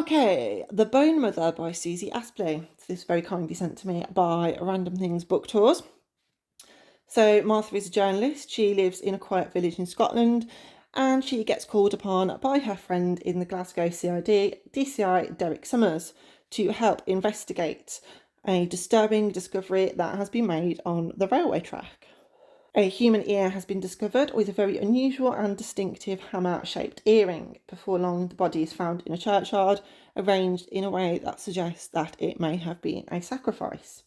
Okay, The Bone Mother by Suzy Aspley. This is very kindly sent to me by Random Things Book Tours. So Martha is a journalist. She lives in a quiet village in Scotland, and she gets called upon by her friend in the Glasgow DCI Derek Summers, to help investigate a disturbing discovery that has been made on the railway track. A human ear has been discovered with a very unusual and distinctive hammer-shaped earring. Before long, the body is found in a churchyard, arranged in a way that suggests that it may have been a sacrifice.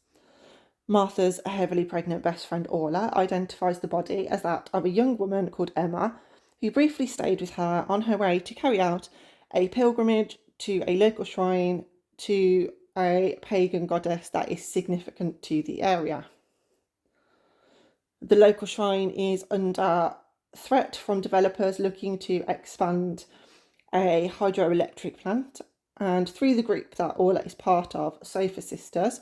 Martha's heavily pregnant best friend Orla identifies the body as that of a young woman called Emma, who briefly stayed with her on her way to carry out a pilgrimage to a local shrine to a pagan goddess that is significant to the area. The local shrine is under threat from developers looking to expand a hydroelectric plant, and through the group that Orla is part of, Sofa Sisters,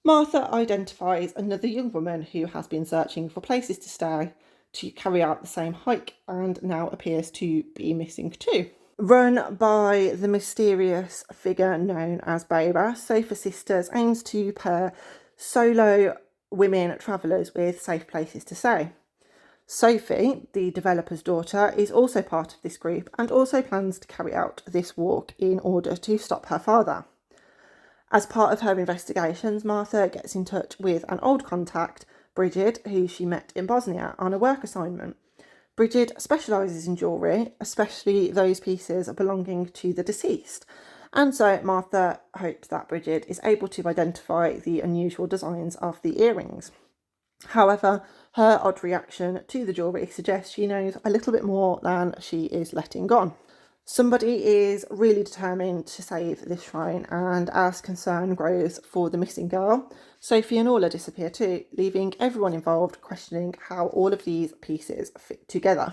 Martha identifies another young woman who has been searching for places to stay to carry out the same hike and now appears to be missing too. Run by the mysterious figure known as Beba, Sofa Sisters aims to pair solo women travellers with safe places to stay. Sophie, the developer's daughter, is also part of this group and also plans to carry out this walk in order to stop her father. As part of her investigations, Martha gets in touch with an old contact, Bridget, who she met in Bosnia on a work assignment. Bridget specialises in jewellery, especially those pieces belonging to the deceased, and so Martha hopes that Bridget is able to identify the unusual designs of the earrings. However, her odd reaction to the jewellery suggests she knows a little bit more than she is letting on. Somebody is really determined to save this shrine, and as concern grows for the missing girl, Sophie and Orla disappear too, leaving everyone involved questioning how all of these pieces fit together.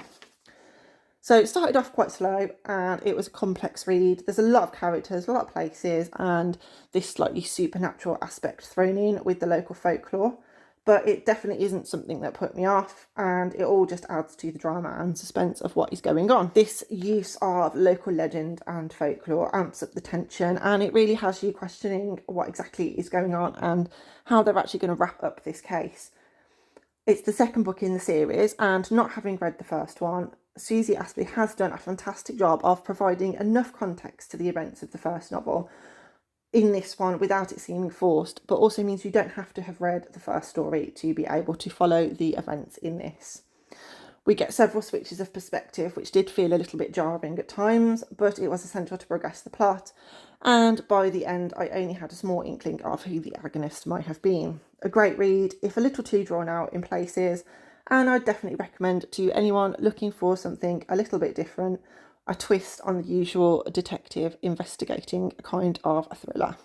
So it started off quite slow and it was a complex read. There's a lot of characters, a lot of places, and this slightly supernatural aspect thrown in with the local folklore. But it definitely isn't something that put me off, and it all just adds to the drama and suspense of what is going on. This use of local legend and folklore amps up the tension, and it really has you questioning what exactly is going on and how they're actually going to wrap up this case. It's the second book in the series, and not having read the first one, Suzy Aspley has done a fantastic job of providing enough context to the events of the first novel in this one without it seeming forced, but also means you don't have to have read the first story to be able to follow the events in this. We get several switches of perspective, which did feel a little bit jarring at times, but it was essential to progress the plot, and by the end I only had a small inkling of who the agonist might have been. A great read, if a little too drawn out in places, and I'd definitely recommend to anyone looking for something a little bit different, a twist on the usual detective investigating kind of a thriller.